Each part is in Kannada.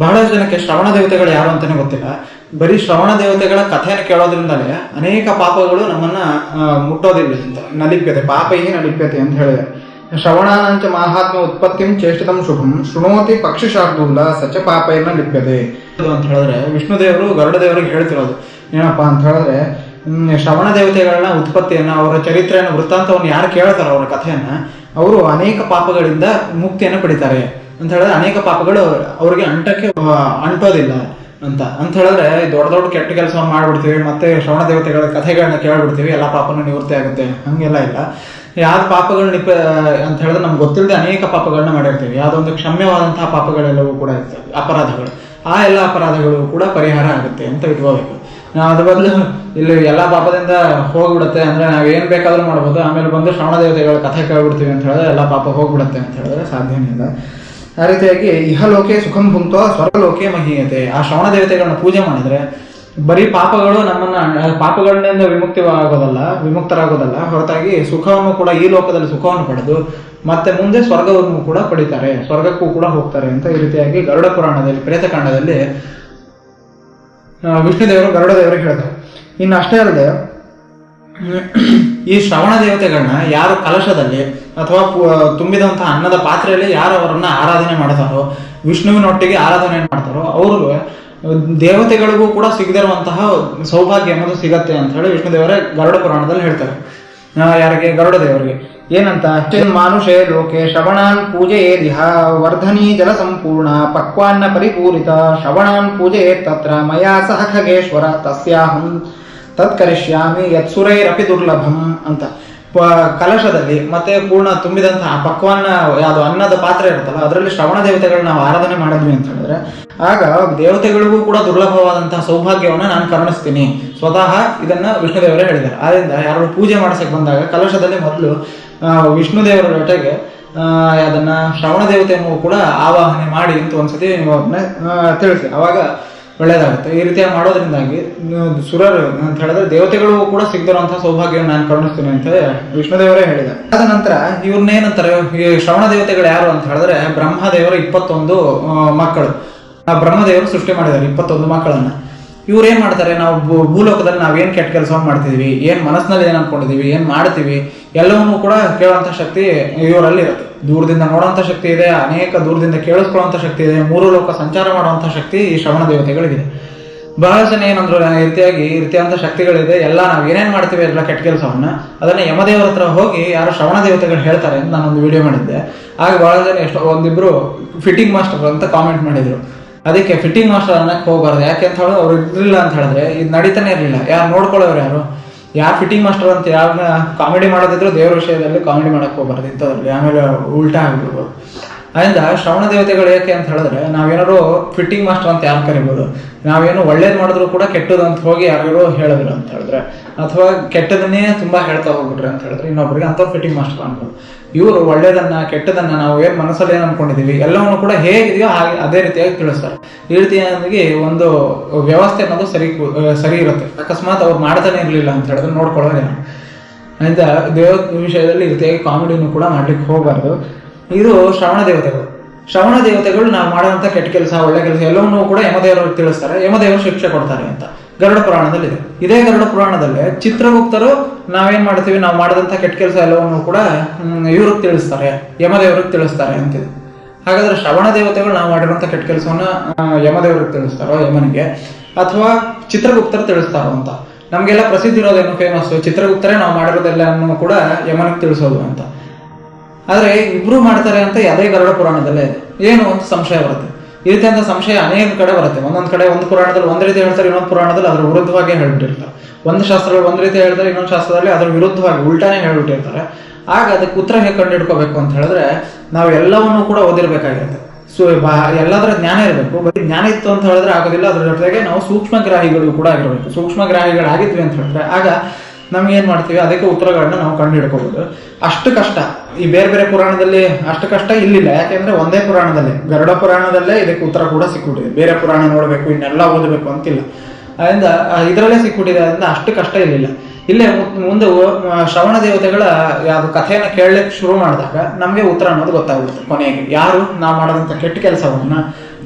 ಬಹಳಷ್ಟು ಜನಕ್ಕೆ ಶ್ರವಣ ದೇವತೆಗಳು ಯಾರು ಅಂತಾನೆ ಗೊತ್ತಿಲ್ಲ. ಬರೀ ಶ್ರವಣ ದೇವತೆಗಳ ಕಥೆಯನ್ನು ಕೇಳೋದ್ರಿಂದಲೇ ಅನೇಕ ಪಾಪಗಳು ನಮ್ಮನ್ನ ಮುಟ್ಟೋದಿಲ್ಲ ಅಂತ. ನಲಿಪ್ಯತೆ ಪಾಪೈ ನಲಿಪ್ಯತೆ ಅಂತ ಹೇಳಿದೆ. ಶ್ರವಣಾನಂಚ ಮಹಾತ್ಮ ಉತ್ಪತ್ತಿಂ ಚೇಷ್ಟಿತಂ ಶುಭಂ ಶೃಣೋತಿ ಪಕ್ಷಿ ಶಾರ್ದೂಲ ಸಚ ಪಾಪೈನ ಲಿಪ್ಯತೆ ಅಂತ ಹೇಳಿದ್ರೆ ವಿಷ್ಣು ದೇವರು ಗರುಡ ದೇವರಿಗೆ ಹೇಳ್ತಿರೋದು ಏನಪ್ಪಾ ಅಂತ ಹೇಳಿದ್ರೆ, ಶ್ರವಣ ದೇವತೆಗಳನ್ನ ಉತ್ಪತ್ತಿಯನ್ನ, ಅವರ ಚರಿತ್ರೆಯನ್ನು, ವೃತ್ತಾಂತವನ್ನು ಯಾರು ಕೇಳ್ತಾರೋ ಅವರ ಕಥೆಯನ್ನ, ಅವರು ಅನೇಕ ಪಾಪಗಳಿಂದ ಮುಕ್ತಿಯನ್ನು ಪಡಿತಾರೆ ಅಂತ ಹೇಳಿದ್ರೆ, ಅನೇಕ ಪಾಪಗಳು ಅವ್ರಿಗೆ ಅಂಟೋದಿಲ್ಲ ಅಂತ ಹೇಳಿದ್ರೆ, ದೊಡ್ಡ ದೊಡ್ಡ ಕೆಟ್ಟ ಕೆಲಸ ಮಾಡ್ಬಿಡ್ತೀವಿ ಮತ್ತೆ ಶ್ರವಣ ದೇವತೆಗಳ ಕಥೆಗಳನ್ನ ಕೇಳ್ಬಿಡ್ತೀವಿ, ಎಲ್ಲ ಪಾಪನೂ ನಿವೃತ್ತಿ ಆಗುತ್ತೆ, ಹಂಗೆಲ್ಲ ಇಲ್ಲ. ಯಾವ್ದು ಪಾಪಗಳು ಅಂತ ಹೇಳಿದ್ರೆ ನಮ್ಗೆ ಗೊತ್ತಿಲ್ಲದೆ ಅನೇಕ ಪಾಪಗಳನ್ನ ಮಾಡಿರ್ತೀವಿ. ಯಾವುದೊಂದು ಕ್ಷಮ್ಯವಾದಂತಹ ಪಾಪಗಳೆಲ್ಲವೂ ಕೂಡ ಇರ್ತವೆ, ಅಪರಾಧಗಳು. ಆ ಎಲ್ಲ ಅಪರಾಧಗಳು ಕೂಡ ಪರಿಹಾರ ಆಗುತ್ತೆ ಅಂತ ಇಟ್ಕೋಬೇಕು. ನಾವು ಅದ್ರ ಬದಲು ಇಲ್ಲಿ ಎಲ್ಲ ಪಾಪದಿಂದ ಹೋಗ್ಬಿಡುತ್ತೆ ಅಂದ್ರೆ ನಾವೇನ್ ಬೇಕಾದ್ರೂ ಮಾಡ್ಬೋದು, ಆಮೇಲೆ ಬಂದು ಶ್ರವಣ ದೇವತೆಗಳ ಕಥೆ ಕೇಳ್ಬಿಡ್ತೀವಿ ಅಂತ ಹೇಳಿದ್ರೆ ಎಲ್ಲ ಪಾಪ ಹೋಗ್ಬಿಡುತ್ತೆ ಅಂತ ಹೇಳಿದ್ರೆ ಸಾಧ್ಯನೇ ಇಲ್ಲ. ಆ ರೀತಿಯಾಗಿ ಇಹಲೋಕೆ ಸುಖಂ ಭುಂಕ್ತ ಸ್ವರ್ಗಲೋಕೆ ಮಹೀಯತೆ. ಆ ಶ್ರವಣ ದೇವತೆಗಳನ್ನ ಪೂಜೆ ಮಾಡಿದ್ರೆ ಬರೀ ಪಾಪಗಳು ಪಾಪಗಳಿಂದ ವಿಮುಕ್ತರಾಗೋದಲ್ಲ, ಹೊರತಾಗಿ ಸುಖವನ್ನು ಕೂಡ ಈ ಲೋಕದಲ್ಲಿ ಸುಖವನ್ನು ಪಡೆದು ಮತ್ತೆ ಮುಂದೆ ಸ್ವರ್ಗವನ್ನು ಕೂಡ ಪಡಿತಾರೆ, ಸ್ವರ್ಗಕ್ಕೂ ಕೂಡ ಹೋಗ್ತಾರೆ ಅಂತ ಈ ರೀತಿಯಾಗಿ ಗರುಡ ಪುರಾಣದಲ್ಲಿ ಪ್ರೇತಕಾಂಡದಲ್ಲಿ ವಿಷ್ಣುದೇವರು ಗರುಡ ದೇವರಿಗೆ ಹೇಳ್ತಾರೆ. ಇನ್ನು ಅಷ್ಟೇ ಅಲ್ಲದೆ ಈ ಶ್ರವಣ ದೇವತೆಗಳನ್ನ ಯಾರು ಕಲಶದಲ್ಲಿ ಅಥವಾ ತುಂಬಿದಂತಹ ಅನ್ನದ ಪಾತ್ರೆಯಲ್ಲಿ ಯಾರು ಅವರನ್ನ ಆರಾಧನೆ ಮಾಡ್ತಾರೋ, ವಿಷ್ಣುವಿನೊಟ್ಟಿಗೆ ಆರಾಧನೆ ಮಾಡ್ತಾರೋ, ಅವರು ದೇವತೆಗಳಿಗೂ ಕೂಡ ಸಿಗದಿರುವಂತಹ ಸೌಭಾಗ್ಯ ಅನ್ನೋದು ಸಿಗತ್ತೆ ಅಂತ ಹೇಳಿ ವಿಷ್ಣುದೇವರೇ ಗರುಡ ಪುರಾಣದಲ್ಲಿ ಹೇಳ್ತಾರೆ. ಯಾರಿಗೆ? ಗರುಡ ದೇವರಿಗೆ. ಏನಂತ? ಮಾನುಷೇ ಲೋಕೆ ಶ್ರವಣಾನ್ ಪೂಜೆಯೇದಿಹ ವರ್ಧನಿ ಜಲ ಸಂಪೂರ್ಣ ಪಕ್ವಾನ್ನ ಪರಿಪೂರಿತ ಶ್ರವಣಾನ್ ಪೂಜೆಯೇತ್ ತತ್ರ ಮಯಾ ಸಹ ಖಗೇಶ್ವರ ತಸ್ಯಾಹಂ ತತ್ಕರಿಷ್ಯಾಮಿ ಯತ್ಸುರೈರಪಿ ದುರ್ಲಭಂ ಅಂತ. ಕಲಶದಲ್ಲಿ ಮತ್ತೆ ಪೂರ್ಣ ತುಂಬಿದಂತಹ ಪಕ್ವಾನ್ನ ಯಾವುದು ಅನ್ನದ ಪಾತ್ರೆ ಇರುತ್ತಲ್ಲ, ಅದರಲ್ಲಿ ಶ್ರವಣ ದೇವತೆಗಳನ್ನ ನಾವು ಆರಾಧನೆ ಮಾಡಿದ್ವಿ ಅಂತ ಹೇಳಿದ್ರೆ ಆಗ ದೇವತೆಗಳಿಗೂ ಕೂಡ ದುರ್ಲಭವಾದಂತಹ ಸೌಭಾಗ್ಯವನ್ನು ನಾನು ಕರುಣಿಸ್ತೀನಿ. ಸ್ವತಃ ಇದನ್ನ ವಿಷ್ಣುದೇವರೇ ಹೇಳಿದ್ದಾರೆ. ಆದ್ರಿಂದ ಯಾರು ಪೂಜೆ ಮಾಡಿಸಕ್ಕೆ ಬಂದಾಗ ಕಲಶದಲ್ಲಿ ಮೊದಲು ವಿಷ್ಣುದೇವರ ಜೊತೆಗೆ ಅದನ್ನ ಶ್ರವಣ ದೇವತೆಯನ್ನು ಕೂಡ ಆವಾಹನೆ ಮಾಡಿ ಅಂತ ಒಂದ್ಸತಿ ನೀವು ಅದನ್ನ ತಿಳಿಸಿ, ಅವಾಗ ಒಳ್ಳೇದಾಗುತ್ತೆ. ಈ ರೀತಿಯಾಗಿ ಮಾಡೋದ್ರಿಂದಾಗಿ ಸುರರು ಅಂತ ಹೇಳಿದ್ರೆ ದೇವತೆಗಳು ಕೂಡ ಸಿಗದಿರುವಂತಹ ಸೌಭಾಗ್ಯವನ್ನು ನಾನು ಕರುಣಿಸ್ತೀನಿ ಅಂತ ವಿಷ್ಣುದೇವರೇ ಹೇಳಿದ್ದಾರೆ. ಅದ ನಂತರ ಇವ್ರನ್ನೇನಂತಾರೆ, ಈ ಶ್ರವಣ ದೇವತೆಗಳು ಯಾರು ಅಂತ ಹೇಳಿದ್ರೆ ಬ್ರಹ್ಮದೇವರ 21 ಮಕ್ಕಳು. ಆ ಬ್ರಹ್ಮದೇವರು ಸೃಷ್ಟಿ ಮಾಡಿದ್ದಾರೆ 21 ಮಕ್ಕಳನ್ನ. ಇವ್ರು ಏನ್ ಮಾಡ್ತಾರೆ, ನಾವು ಭೂಲೋಕದಲ್ಲಿ ನಾವೇನ್ ಕೆಟ್ಟ ಕೆಲಸವನ್ನು ಮಾಡ್ತಿದೀವಿ, ಏನ್ ಮನಸ್ಸಿನಲ್ಲಿ ಏನ್ ಅನ್ಕೊಂಡಿದೀವಿ, ಏನ್ ಮಾಡ್ತೀವಿ, ಎಲ್ಲವನ್ನೂ ಕೂಡ ಕೇಳುವಂತ ಶಕ್ತಿ ಇವರಲ್ಲಿ ಇರುತ್ತೆ. ದೂರದಿಂದ ನೋಡುವಂತ ಶಕ್ತಿ ಇದೆ, ಅನೇಕ ದೂರದಿಂದ ಕೇಳಿಸ್ಕೊಳ್ಳುವಂತ ಶಕ್ತಿ ಇದೆ, 3 ಲೋಕ ಸಂಚಾರ ಮಾಡುವಂತ ಶಕ್ತಿ ಈ ಶ್ರವಣ ದೇವತೆಗಳಿಗಿದೆ. ಬಹಳ ಜನ ಏನಂದ್ರು, ಈ ರೀತಿಯಾದಂತ ಶಕ್ತಿಗಳಿದೆ, ಎಲ್ಲ ನಾವ್ ಏನೇನ್ ಮಾಡ್ತೀವಿ ಎಲ್ಲ ಕೆಟ್ಟ ಕೆಲಸವನ್ನ ಅದನ್ನ ಯಮದೇವರ ಹತ್ರ ಹೋಗಿ ಯಾರು ಶ್ರವಣ ದೇವತೆಗಳು ಹೇಳ್ತಾರೆ ಅಂತ ನಾನೊಂದು ವಿಡಿಯೋ ಮಾಡಿದ್ದೆ. ಆಗ ಬಹಳ ಜನ ಒಂದಿಬ್ರು ಫಿಟ್ಟಿಂಗ್ ಮಾಸ್ಟರ್ ಅಂತ ಕಾಮೆಂಟ್ ಮಾಡಿದ್ರು. ಅದಕ್ಕೆ ಫಿಟ್ಟಿಂಗ್ ಮಾಸ್ಟರ್ ಅನ್ನಕ್ಕೆ ಹೋಗ್ಬಾರ್ದು, ಯಾಕೆ ಅಂತ ಹೇಳಿದ್ರೆ ಅವ್ರು ಇರ್ಲಿಲ್ಲ ಅಂತ ಹೇಳಿದ್ರೆ ಇದು ನಡೀತಾನೆ ಇರಲಿಲ್ಲ. ಯಾರು ನೋಡ್ಕೊಳ್ಳೋರು ಯಾರು ಫಿಟ್ಟಿಂಗ್ ಮಾಸ್ಟರ್ ಅಂತ ಯಾರನ್ನ ಕಾಮಿಡಿ ಮಾಡೋದಿದ್ರು ದೇವ್ರ ವಿಷಯದಲ್ಲಿ ಕಾಮಿಡಿ ಮಾಡಕ್ ಹೋಗ್ಬಾರ್ದು ಇಂಥದ್ರಲ್ಲಿ, ಆಮೇಲೆ ಉಲ್ಟಾ ಆಗ್ಬಿಡ್ಬೋದು. ಅದರಿಂದ ಶ್ರವಣ ದೇವತೆಗಳು ಏಕೆ ಅಂತ ಹೇಳಿದ್ರೆ ನಾವೇನಾದ್ರು ಫಿಟ್ಟಿಂಗ್ ಮಾಸ್ಟರ್ ಅಂತ ಯಾರು ಕರಿಬೋದು, ನಾವೇನು ಒಳ್ಳೇದು ಮಾಡಿದ್ರು ಕೂಡ ಕೆಟ್ಟದ್ದು ಅಂತ ಹೋಗಿ ಯಾರಿಗೂ ಹೇಳಿದ್ರು ಅಂತ ಹೇಳಿದ್ರೆ, ಅಥವಾ ಕೆಟ್ಟದನ್ನೇ ತುಂಬಾ ಹೇಳ್ತಾ ಹೋಗ್ಬಿಟ್ರೆ ಅಂತ ಹೇಳಿದ್ರೆ ಇನ್ನೊಬ್ರಿಗೆ ಅಂಥವ್ರು ಫಿಟ್ಟಿಂಗ್ ಮಾಸ್ಟರ್ ಅನ್ಬೋದು. ಇವರು ಒಳ್ಳೇದನ್ನ ಕೆಟ್ಟದನ್ನ ನಾವು ಏನ್ ಮನಸ್ಸಲ್ಲಿ ಏನ್ ಅನ್ಕೊಂಡಿದೀವಿ ಎಲ್ಲವನ್ನು ಕೂಡ ಹೇಗಿದೆಯೋ ಹಾಗೆ ಅದೇ ರೀತಿಯಾಗಿ ತಿಳಿಸ್ತಾರೆ. ಈ ರೀತಿಯಾಗಿ ಒಂದು ವ್ಯವಸ್ಥೆ ಅನ್ನೋದು ಸರಿ ಇರುತ್ತೆ. ಅಕಸ್ಮಾತ್ ಅವ್ರು ಮಾಡ್ತಾನೆ ಇರ್ಲಿಲ್ಲ ಅಂತ ಹೇಳಿದ್ರೆ ನೋಡ್ಕೊಳ್ಳೋದೇನು. ಅದರಿಂದ ದೇವ ವಿಷಯದಲ್ಲಿ ಈ ರೀತಿಯಾಗಿ ಕಾಮಿಡಿನೂ ಕೂಡ ಮಾಡ್ಲಿಕ್ಕೆ ಹೋಗಬಾರ್ದು. ಇದು ಶ್ರವಣ ದೇವತೆಗಳು ನಾವು ಮಾಡುವಂತ ಕೆಟ್ಟ ಕೆಲಸ ಒಳ್ಳೆ ಕೆಲಸ ಎಲ್ಲವನ್ನೂ ಕೂಡ ಯಮದೇವರು ತಿಳಿಸ್ತಾರೆ, ಯಮದೇವರು ಶಿಕ್ಷೆ ಕೊಡ್ತಾರೆ ಅಂತ ಗರುಡ ಪುರಾಣದಲ್ಲಿ ಇದೆ. ಇದೇ ಗರುಡ ಪುರಾಣದಲ್ಲೇ ಚಿತ್ರಗುಪ್ತರು ನಾವೇನ್ ಮಾಡ್ತೀವಿ, ನಾವು ಮಾಡಿದಂತ ಕೆಟ್ಟ ಕೆಲಸ ಎಲ್ಲವನ್ನು ಕೂಡ ಇವ್ರಿಗೆ ತಿಳಿಸ್ತಾರೆ, ಯಮದೇವ್ರಿಗೆ ತಿಳಿಸ್ತಾರೆ ಅಂತಿದೆ. ಹಾಗಾದ್ರೆ ಶ್ರವಣ ದೇವತೆಗಳು ನಾವು ಮಾಡಿರುವಂತ ಕೆಟ್ಟ ಕೆಲಸವನ್ನ ಯಮದೇವ್ರಿಗೆ ತಿಳಿಸ್ತಾರೋ ಯಮನಿಗೆ, ಅಥವಾ ಚಿತ್ರಗುಪ್ತರು ತಿಳಿಸ್ತಾರೋ ಅಂತ. ನಮ್ಗೆಲ್ಲ ಪ್ರಸಿದ್ಧಿ ಇರೋದೇನು ಫೇಮಸ್, ಚಿತ್ರಗುಪ್ತರೇ ನಾವು ಮಾಡಿರೋದೆಲ್ಲನೂ ಕೂಡ ಯಮನಿಗೆ ತಿಳಿಸೋದು ಅಂತ. ಆದ್ರೆ ಇಬ್ರು ಮಾಡ್ತಾರೆ ಅಂತ ಅದೇ ಗರುಡ ಪುರಾಣದಲ್ಲೇ ಏನು ಅಂತ ಸಂಶಯ ಬರುತ್ತೆ. ಈ ರೀತಿಯಂತ ಸಂಶಯ ಅನೇಕ ಕಡೆ ಬರುತ್ತೆ. ಒಂದು ಪುರಾಣದಲ್ಲಿ ಒಂದ್ ರೀತಿ ಹೇಳ್ತಾರೆ, ಇನ್ನೊಂದು ಪುರಾಣದಲ್ಲಿ ಅದ್ರ ವಿರುದ್ಧವಾಗಿ ಹೇಳ್ಬಿಟ್ಟಿರ್ತಾರೆ. ಒಂದು ಶಾಸ್ತ್ರಗಳು ಒಂದ್ ರೀತಿ ಹೇಳ್ತಾರೆ, ಇನ್ನೊಂದು ಶಾಸ್ತ್ರದಲ್ಲಿ ಅದ್ರ ವಿರುದ್ಧವಾಗಿ ಉಲ್ಟಾನೇ ಹೇಳ್ಬಿಟ್ಟಿರ್ತಾರೆ. ಆಗ ಅದಕ್ಕೆ ಉತ್ತರ ಹೇಗೆ ಕಂಡುಹಿಡ್ಕೋಬೇಕು ಅಂತ ಹೇಳಿದ್ರೆ ನಾವು ಎಲ್ಲವನ್ನೂ ಕೂಡ ಓದಿರ್ಬೇಕಾಗಿರುತ್ತೆ. ಎಲ್ಲದರ ಜ್ಞಾನ ಇರಬೇಕು. ಬರೀ ಜ್ಞಾನ ಇತ್ತು ಅಂತ ಹೇಳಿದ್ರೆ ಆಗೋದಿಲ್ಲ. ಅದ್ರ ಜೊತೆಗೆ ನಾವು ಸೂಕ್ಷ್ಮಗ್ರಾಹಿಗಳು ಕೂಡ ಆಗಿರ್ಬೇಕು. ಸೂಕ್ಷ್ಮಗ್ರಾಹಿಗಳಾಗಿದ್ವಿ ಅಂತ ಹೇಳಿದ್ರೆ ಆಗ ನಮ್ಗೆ ಏನ್ ಮಾಡ್ತೀವಿ ಅದಕ್ಕೆ ಉತ್ತರಗಳನ್ನ ನಾವು ಕಂಡು ಹಿಡ್ಕೋಬಹುದು. ಅಷ್ಟು ಕಷ್ಟ ಈ ಬೇರೆ ಬೇರೆ ಪುರಾಣದಲ್ಲಿ ಅಷ್ಟು ಕಷ್ಟ ಇಲ್ಲಿಲ್ಲ. ಯಾಕೆಂದ್ರೆ ಒಂದೇ ಪುರಾಣದಲ್ಲೇ ಗರುಡ ಪುರಾಣದಲ್ಲೇ ಇದಕ್ಕೆ ಉತ್ತರ ಕೂಡ ಸಿಕ್ಬಿಟ್ಟಿದೆ. ಬೇರೆ ಪುರಾಣ ನೋಡ್ಬೇಕು ಇನ್ನೆಲ್ಲ ಓದಬೇಕು ಅಂತಿಲ್ಲ. ಅದರಿಂದ ಇದರಲ್ಲೇ ಸಿಕ್ಬಿಟ್ಟಿದೆ. ಅದರಿಂದ ಅಷ್ಟು ಕಷ್ಟ ಇಲ್ಲಿಲ್ಲ. ಇಲ್ಲೇ ಮುಂದೆ ಶ್ರವಣ ದೇವತೆಗಳ ಯಾವ್ದು ಕಥೆಯನ್ನ ಕೇಳಲಿಕ್ಕೆ ಶುರು ಮಾಡಿದಾಗ ನಮ್ಗೆ ಉತ್ತರ ಅನ್ನೋದು ಗೊತ್ತಾಗುತ್ತೆ. ಕೊನೆಗೆ ಯಾರು ನಾವು ಮಾಡೋದಂತ ಕೆಟ್ಟ ಕೆಲಸವನ್ನ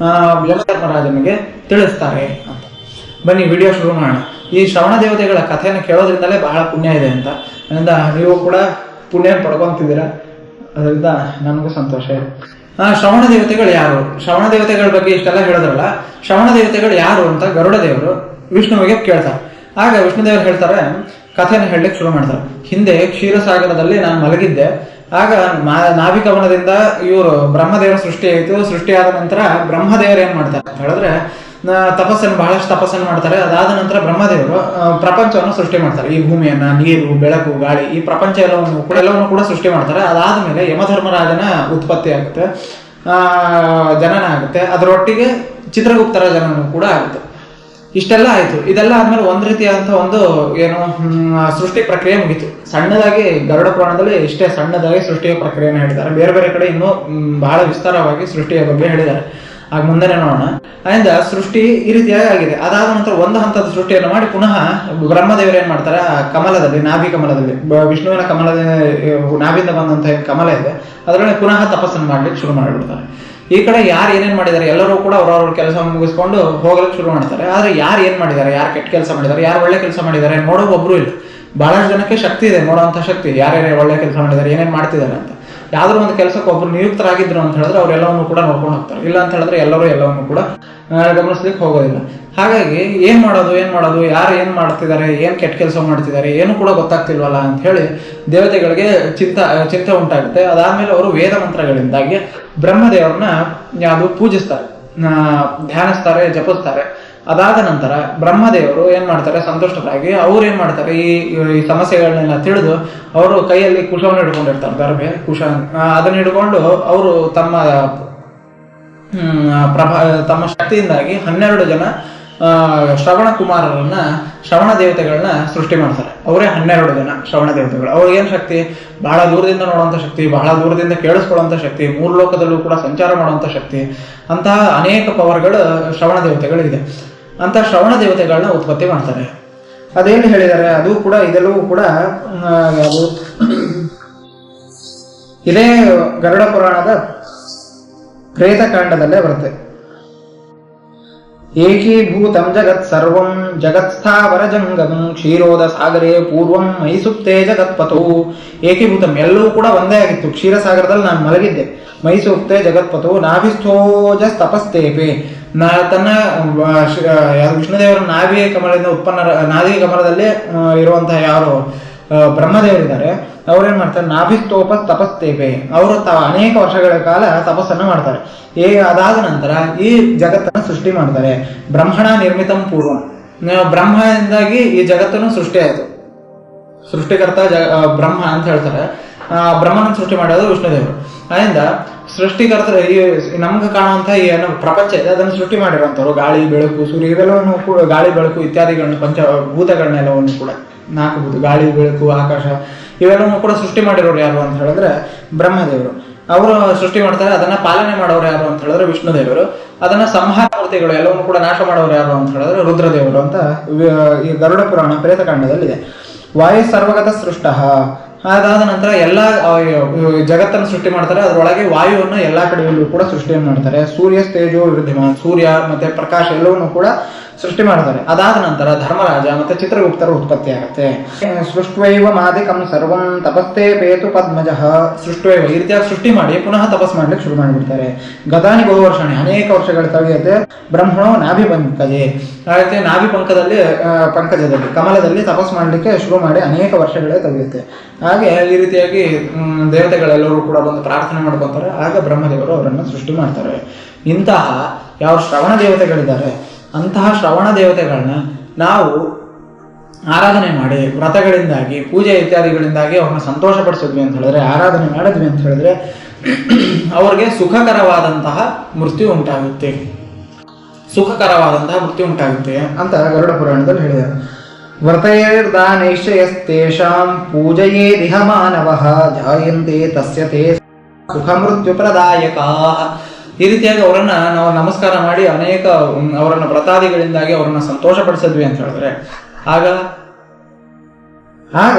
ಯಮಧರ್ಮರಾಜನಿಗೆ ತಿಳಿಸ್ತಾರೆ ಅಂತ. ಬನ್ನಿ ವಿಡಿಯೋ ಶುರು ಮಾಡೋಣ. ಈ ಶ್ರವಣ ದೇವತೆಗಳ ಕಥೆಯನ್ನು ಕೇಳೋದ್ರಿಂದಲೇ ಬಹಳ ಪುಣ್ಯ ಇದೆ ಅಂತ, ಅದರಿಂದ ನೀವು ಕೂಡ ಪುಣ್ಯ ಪಡ್ಕೊಂತಿದ್ದೀರಾ, ಅದರಿಂದ ನನಗೂ ಸಂತೋಷ ಇದೆ. ಶ್ರವಣ ದೇವತೆಗಳು ಯಾರು? ಶ್ರವಣ ದೇವತೆಗಳ ಬಗ್ಗೆ ಇಷ್ಟೆಲ್ಲ ಹೇಳಿದ್ರಲ್ಲ, ಶ್ರವಣ ದೇವತೆಗಳು ಯಾರು ಅಂತ ಗರುಡ ದೇವರು ವಿಷ್ಣುವಿಗೆ ಕೇಳ್ತಾರೆ. ಆಗ ವಿಷ್ಣುದೇವರು ಹೇಳ್ತಾರೆ, ಕಥೆಯನ್ನು ಹೇಳಲಿಕ್ಕೆ ಶುರು ಮಾಡ್ತಾರೆ. ಹಿಂದೆ ಕ್ಷೀರಸಾಗರದಲ್ಲಿ ನಾನು ಮಲಗಿದ್ದೆ. ಆಗ ನಾಭಿಕವನದಿಂದ ಇವರು ಬ್ರಹ್ಮದೇವರ ಸೃಷ್ಟಿ ಆಯಿತು. ಸೃಷ್ಟಿಯಾದ ನಂತರ ಬ್ರಹ್ಮದೇವರು ಏನ್ ಮಾಡ್ತಾರೆ ಅಂತ ಹೇಳಿದ್ರೆ ಬಹಳಷ್ಟು ತಪಸ್ಸನ್ನು ಮಾಡ್ತಾರೆ. ಅದಾದ ನಂತರ ಬ್ರಹ್ಮದೇವರು ಪ್ರಪಂಚವನ್ನು ಸೃಷ್ಟಿ ಮಾಡ್ತಾರೆ. ಈ ಭೂಮಿಯನ್ನ, ನೀರು, ಬೆಳಕು, ಗಾಳಿ, ಈ ಪ್ರಪಂಚ ಎಲ್ಲವನ್ನು ಕೂಡ ಸೃಷ್ಟಿ ಮಾಡ್ತಾರೆ. ಅದಾದ್ಮೇಲೆ ಯಮಧರ್ಮರಾಜನ ಉತ್ಪತ್ತಿ ಆಗುತ್ತೆ, ಜನನ ಆಗುತ್ತೆ. ಅದರೊಟ್ಟಿಗೆ ಚಿತ್ರಗುಪ್ತರ ಜನನ ಕೂಡ ಆಗುತ್ತೆ. ಇಷ್ಟೆಲ್ಲ ಆಯ್ತು. ಇದೆಲ್ಲ ಆದ್ಮೇಲೆ ಒಂದ್ ರೀತಿಯಾದಂತಹ ಒಂದು ಏನು ಸೃಷ್ಟಿ ಪ್ರಕ್ರಿಯೆ ಮುಗೀತು. ಸಣ್ಣದಾಗಿ ಗರುಡ ಪುರಾಣದಲ್ಲಿ ಇಷ್ಟೇ ಸಣ್ಣದಾಗಿ ಸೃಷ್ಟಿಯ ಪ್ರಕ್ರಿಯೆಯನ್ನು ಹೇಳಿದ್ದಾರೆ. ಬೇರೆ ಬೇರೆ ಕಡೆ ಇನ್ನೂ ಬಹಳ ವಿಸ್ತಾರವಾಗಿ ಸೃಷ್ಟಿಯ ಬಗ್ಗೆ ಹೇಳಿದ್ದಾರೆ. ಆಗ ಮುಂದೆ ನೋಡೋಣ. ಅದರಿಂದ ಸೃಷ್ಟಿ ಈ ರೀತಿಯಾಗಿ ಆಗಿದೆ. ಅದಾದ ನಂತರ ಒಂದು ಹಂತದ ಸೃಷ್ಟಿಯನ್ನು ಮಾಡಿ ಪುನಃ ಬ್ರಹ್ಮದೇವರು ಏನ್ ಮಾಡ್ತಾರೆ, ಕಮಲದಲ್ಲಿ, ನಾಭಿ ಕಮಲದಲ್ಲಿ, ವಿಷ್ಣುವಿನ ಕಮಲದ ನಾಭಿಂದ ಬಂದಂತಹ ಕಮಲ ಇದೆ, ಅದರಲ್ಲಿ ಪುನಃ ತಪಸ್ಸನ್ನು ಮಾಡ್ಲಿಕ್ಕೆ ಶುರು ಮಾಡಿಬಿಡ್ತಾರೆ. ಈ ಕಡೆ ಯಾರು ಏನೇನ್ ಮಾಡಿದ್ದಾರೆ ಎಲ್ಲರೂ ಕೂಡ ಅವ್ರವ್ರ ಕೆಲಸ ಮುಗಿಸ್ಕೊಂಡು ಹೋಗ್ಲಿಕ್ಕೆ ಶುರು ಮಾಡ್ತಾರೆ. ಆದ್ರೆ ಯಾರು ಏನ್ ಮಾಡಿದ್ದಾರೆ, ಯಾರು ಕೆಟ್ಟ ಕೆಲಸ ಮಾಡಿದ್ದಾರೆ, ಯಾರು ಒಳ್ಳೆ ಕೆಲಸ ಮಾಡಿದ್ದಾರೆ ನೋಡೋ ಒಬ್ರು ಇಲ್ಲ. ಬಹಳಷ್ಟು ಜನಕ್ಕೆ ಶಕ್ತಿ ಇದೆ, ನೋಡೋಂಥ ಶಕ್ತಿ, ಯಾರ್ಯಾರು ಒಳ್ಳೆ ಕೆಲಸ ಮಾಡಿದ್ದಾರೆ, ಏನೇನ್ ಮಾಡ್ತಿದ್ದಾರೆ ಅಂತ. ಯಾವ್ದಾದ್ರು ಒಂದು ಕೆಲಸಕ್ಕೆ ಒಬ್ರು ನಿಯುಕ್ತರಾಗಿದ್ರು ಅಂತ ಹೇಳಿದ್ರೆ ಅವ್ರೆಲ್ಲವನ್ನು ಕೂಡ ನೋಡ್ಕೊಂಡು ಹೋಗ್ತಾರೆ. ಇಲ್ಲ ಅಂತ ಹೇಳಿದ್ರೆ ಎಲ್ಲರೂ ಎಲ್ಲವನ್ನು ಕೂಡ ಗಮನಿಸ್ಲಿಕ್ಕೆ ಹೋಗೋದಿಲ್ಲ. ಹಾಗಾಗಿ ಏನ್ ಮಾಡೋದು, ಯಾರು ಏನ್ ಮಾಡ್ತಿದ್ದಾರೆ, ಏನ್ ಕೆಟ್ಟ ಕೆಲಸ ಮಾಡ್ತಿದ್ದಾರೆ, ಏನು ಕೂಡ ಗೊತ್ತಾಗ್ತಿಲ್ವಲ್ಲ ಅಂತ ಹೇಳಿ ದೇವತೆಗಳಿಗೆ ಚಿಂತೆ ಉಂಟಾಗುತ್ತೆ. ಅದಾದ್ಮೇಲೆ ಅವರು ವೇದ ಮಂತ್ರಗಳಿಂದಾಗಿ ಬ್ರಹ್ಮದೇವರನ್ನ ಯಾವುದು ಪೂಜಿಸ್ತಾರೆ, ಧ್ಯಾನಿಸ್ತಾರೆ, ಜಪಿಸ್ತಾರೆ. ಅದಾದ ನಂತರ ಬ್ರಹ್ಮದೇವರು ಏನ್ ಮಾಡ್ತಾರೆ, ಸಂತುಷ್ಟರಾಗಿ ಅವ್ರು ಏನ್ ಮಾಡ್ತಾರೆ, ಈ ಸಮಸ್ಯೆಗಳನ್ನೆಲ್ಲ ತಿಳಿದು ಅವರು ಕೈಯಲ್ಲಿ ಕುಶವನ್ನು ಹಿಡ್ಕೊಂಡಿರ್ತಾರೆ, ಗರ್ಭೆ ಕುಶ. ಅದನ್ನ ಹಿಡ್ಕೊಂಡು ಅವರು ತಮ್ಮ ಶಕ್ತಿಯಿಂದಾಗಿ 12 ಜನ ಶ್ರವಣ ಕುಮಾರರನ್ನ, ಶ್ರವಣ ದೇವತೆಗಳನ್ನ ಸೃಷ್ಟಿ ಮಾಡ್ತಾರೆ. ಅವರೇ 12 ಜನ ಶ್ರವಣ ದೇವತೆಗಳು. ಅವ್ರಿಗೇನ್ ಶಕ್ತಿ, ಬಹಳ ದೂರದಿಂದ ನೋಡುವಂತ ಶಕ್ತಿ, ಬಹಳ ದೂರದಿಂದ ಕೇಳಿಸ್ಕೊಳ್ಳುವಂತ ಶಕ್ತಿ, 3 ಲೋಕದಲ್ಲೂ ಕೂಡ ಸಂಚಾರ ಮಾಡುವಂತ ಶಕ್ತಿ, ಅಂತಹ ಅನೇಕ ಪವರ್ಗಳು ಶ್ರವಣ ದೇವತೆಗಳಿದೆ. ಅಂತ ಶ್ರವಣ ದೇವತೆಗಳನ್ನ ಉತ್ಪತ್ತಿ ಮಾಡ್ತಾರೆ. ಅದೇನು ಹೇಳಿದ್ದಾರೆ ಅದು ಕೂಡ, ಇದೆಲ್ಲವೂ ಕೂಡ ಅದು ಇದೇ ಗರುಡ ಪುರಾಣದ ಪ್ರೇತಕಾಂಡದಲ್ಲೇ ಬರುತ್ತೆ. ಏಕೀಭೂತಂ ಜಗತ್ ಸರ್ವಂ ಜಗತ್ಸ್ಥಾವರ ಜಂಗಮಂ ಕ್ಷೀರೋದ ಸಾಗರೇ ಪೂರ್ವಂ ಮೈಸುಪ್ತೇ ಜಗತ್ಪತೋ. ಏಕೀಭೂತಂ ಎಲ್ಲವೂ ಕೂಡ ಒಂದೇ ಆಗಿತ್ತು. ಕ್ಷೀರಸಾಗರದಲ್ಲಿ ನಾನು ಮಲಗಿದ್ದೆ. ಮೈಸೂಕ್ತೆ ಜಗತ್ಪತೋ ನಾಭಿಸ್ಥೋಜ ತಪಸ್ತೇಪೆ. ತನ್ನ ವಿಷ್ಣುದೇವರ ನಾಭಿ ಕಮಲದಿಂದ ನಾಭಿ ಕಮಲದಲ್ಲಿ ಇರುವಂತಹ ಯಾರು ಬ್ರಹ್ಮದೇವರಿದ್ದಾರೆ, ಅವ್ರೇನ್ ಮಾಡ್ತಾರೆ, ನಾಭಿಸ್ತೋಪ ತಪಸ್ತೇಪೆ. ಅವರು ಅನೇಕ ವರ್ಷಗಳ ಕಾಲ ತಪಸ್ಸನ್ನು ಮಾಡ್ತಾರೆ. ಅದಾದ ನಂತರ ಈ ಜಗತ್ತನ್ನು ಸೃಷ್ಟಿ ಮಾಡ್ತಾರೆ. ಬ್ರಹ್ಮಣ ನಿರ್ಮಿತಂ ಪೂರ್ವಂ. ಬ್ರಹ್ಮದಿಂದಾಗಿ ಈ ಜಗತ್ತನ್ನು ಸೃಷ್ಟಿ ಆಯಿತು. ಸೃಷ್ಟಿಕರ್ತ ಬ್ರಹ್ಮ ಅಂತ ಹೇಳ್ತಾರೆ. ಬ್ರಹ್ಮನ ಸೃಷ್ಟಿ ಮಾಡೋದು ವಿಷ್ಣುದೇವರು. ಅದರಿಂದ ಸೃಷ್ಟಿಕರ್ತರ ಈ ನಮ್ಗೆ ಕಾಣುವಂತ ಏನು ಪ್ರಪಂಚ ಇದೆ ಅದನ್ನು ಸೃಷ್ಟಿ ಮಾಡಿರುವಂತವ್ರು ಗಾಳಿ, ಬೆಳಕು, ಸೂರ್ಯ, ಇವೆಲ್ಲವನ್ನು ಕೂಡ, ಗಾಳಿ, ಬೆಳಕು ಇತ್ಯಾದಿಗಳನ್ನ, ಪಂಚಭೂತಗಳನ್ನೆಲ್ಲವನ್ನು ಕೂಡ, 4 ಭೂತ, ಗಾಳಿ, ಬೆಳಕು, ಆಕಾಶ, ಇವೆಲ್ಲವನ್ನು ಕೂಡ ಸೃಷ್ಟಿ ಮಾಡಿರೋರು ಯಾರು ಅಂತ ಹೇಳಿದ್ರೆ ಬ್ರಹ್ಮದೇವರು. ಅವರು ಸೃಷ್ಟಿ ಮಾಡ್ತಾರೆ. ಅದನ್ನ ಪಾಲನೆ ಮಾಡೋರು ಯಾರು ಅಂತ ಹೇಳಿದ್ರೆ ವಿಷ್ಣುದೇವರು. ಅದನ್ನ ಸಂಹಾರ ಮೂರ್ತಿಗಳು ಎಲ್ಲವನ್ನು ಕೂಡ ನಾಶ ಮಾಡೋರು ಯಾರು ಅಂತ ಹೇಳಿದ್ರೆ ರುದ್ರದೇವರು ಅಂತ ಈ ಗರುಡ ಪುರಾಣ ಪ್ರೇತಕಾಂಡದಲ್ಲಿದೆ. ವಾಯು ಸರ್ವಗತ ಸೃಷ್ಟ. ಅದಾದ ನಂತರ ಎಲ್ಲಾ ಜಗತ್ತನ್ನು ಸೃಷ್ಟಿ ಮಾಡ್ತಾರೆ. ಅದರೊಳಗೆ ವಾಯುವನ್ನು ಎಲ್ಲಾ ಕಡೆಯಲ್ಲೂ ಕೂಡ ಸೃಷ್ಟಿಯನ್ನು ಮಾಡ್ತಾರೆ. ಸೂರ್ಯ ತೇಜೋ ವಿರುದ್ಧಿಮಾನ್, ಸೂರ್ಯ ಮತ್ತೆ ಪ್ರಕಾಶ ಎಲ್ಲವನ್ನೂ ಕೂಡ ಸೃಷ್ಟಿ ಮಾಡ್ತಾರೆ. ಅದಾದ ನಂತರ ಧರ್ಮರಾಜ ಮತ್ತೆ ಚಿತ್ರಗುಪ್ತರ ಉತ್ಪತ್ತಿ ಆಗುತ್ತೆ. ಸೃಷ್ಟ್ವೈವ ಮಾದಿಕಂ ಸರ್ವಂ ತಪಸ್ತೆ ಪೇತು ಪದ್ಮಜಃ. ಸೃಷ್ಟ್ವೈವ ಈ ರೀತಿಯಾಗಿ ಸೃಷ್ಟಿ ಮಾಡಿ ಪುನಃ ತಪಸ್ ಮಾಡ್ಲಿಕ್ಕೆ ಶುರು ಮಾಡಿಬಿಡ್ತಾರೆ. ಗದಾನಿ ಬಹುವರ್ಷಣೆ, ಅನೇಕ ವರ್ಷಗಳ ತಡೆಯುತ್ತೆ. ಬ್ರಹ್ಮಣೋ ನಾಭಿ ಪಂಕಜೆ. ಹಾಗೆ ನಾಭಿ ಪಂಕಜದಲ್ಲಿ ಕಮಲದಲ್ಲಿ ತಪಸ್ ಮಾಡ್ಲಿಕ್ಕೆ ಶುರು ಮಾಡಿ ಅನೇಕ ವರ್ಷಗಳೇ ತೆಗೆಯುತ್ತೆ. ಹಾಗೆ ಈ ರೀತಿಯಾಗಿ ದೇವತೆಗಳೆಲ್ಲರೂ ಕೂಡ ಬಂದು ಪ್ರಾರ್ಥನೆ ಮಾಡ್ಕೊಂತಾರೆ. ಆಗ ಬ್ರಹ್ಮದೇವರು ಅವರನ್ನು ಸೃಷ್ಟಿ ಮಾಡ್ತಾರೆ. ಇಂತಹ ಯಾವ ಶ್ರವಣ ದೇವತೆಗಳಿದ್ದಾರೆ ಅಂತಹ ಶ್ರವಣ ದೇವತೆಗಳನ್ನ ನಾವು ಆರಾಧನೆ ಮಾಡಿ ವ್ರತಗಳಿಂದಾಗಿ, ಪೂಜೆ ಇತ್ಯಾದಿಗಳಿಂದಾಗಿ ಅವ್ರನ್ನ ಸಂತೋಷ ಪಡಿಸಿದ್ವಿ ಅಂತ ಹೇಳಿದ್ರೆ, ಆರಾಧನೆ ಮಾಡಿದ್ವಿ ಅಂತ ಹೇಳಿದ್ರೆ ಅವ್ರಿಗೆ ಸುಖಕರವಾದಂತಹ ಮೃತ್ಯು ಉಂಟಾಗುತ್ತೆ. ಸುಖಕರವಾದಂತಹ ಮೃತ್ಯು ಉಂಟಾಗುತ್ತೆ ಅಂತ ಗರುಡ ಪುರಾಣದಲ್ಲಿ ಹೇಳಿದ್ದಾರೆ. ವ್ರತೈರ್ದಾನೈಶ್ಚಯಸ್ತೇಷಾಂ ಪೂಜಯೇ ದಿಹ ಮಾನವಃ ಜಾಯಂತೆ ತಸ್ಯ ತೇ ಸುಖ ಮೃತ್ಯು ಪ್ರದಾಯಕಾಃ. ಈ ರೀತಿಯಾಗಿ ಅವರನ್ನ ನಾವು ನಮಸ್ಕಾರ ಮಾಡಿ ಅನೇಕ ಅವರನ್ನ ವ್ರತಾದಿಗಳಿಂದಾಗಿ ಅವರನ್ನ ಸಂತೋಷ ಪಡಿಸಿದ್ವಿ ಅಂತ ಹೇಳಿದ್ರೆ ಆಗ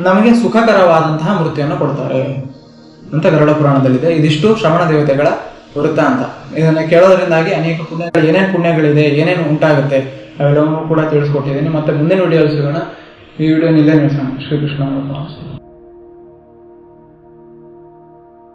ನಮಗೆ ಸುಖಕರವಾದಂತಹ ಮೃತ್ಯುವನ್ನು ಕೊಡ್ತಾರೆ ಅಂತ ಗರುಡ ಪುರಾಣದಲ್ಲಿದೆ. ಇದಿಷ್ಟು ಶ್ರವಣ ದೇವತೆಗಳ ವೃತ್ತ ಅಂತ. ಇದನ್ನ ಕೇಳೋದ್ರಿಂದಾಗಿ ಅನೇಕ ಪುಣ್ಯಗಳು, ಏನೇನು ಪುಣ್ಯಗಳಿದೆ, ಏನೇನು ಉಂಟಾಗುತ್ತೆ ಅವೆಲ್ಲವನ್ನೂ ಕೂಡ ತಿಳಿಸ್ಕೊಟ್ಟಿದ್ದೀನಿ. ಮತ್ತೆ ಮುಂದಿನ ವಿಡಿಯೋ ಸಿಗೋಣ. ಈ ವಿಡಿಯೋ ಇಲ್ಲೇ ನಿಲ್ಲಿಸೋಣ. ಶ್ರೀಕೃಷ್ಣ.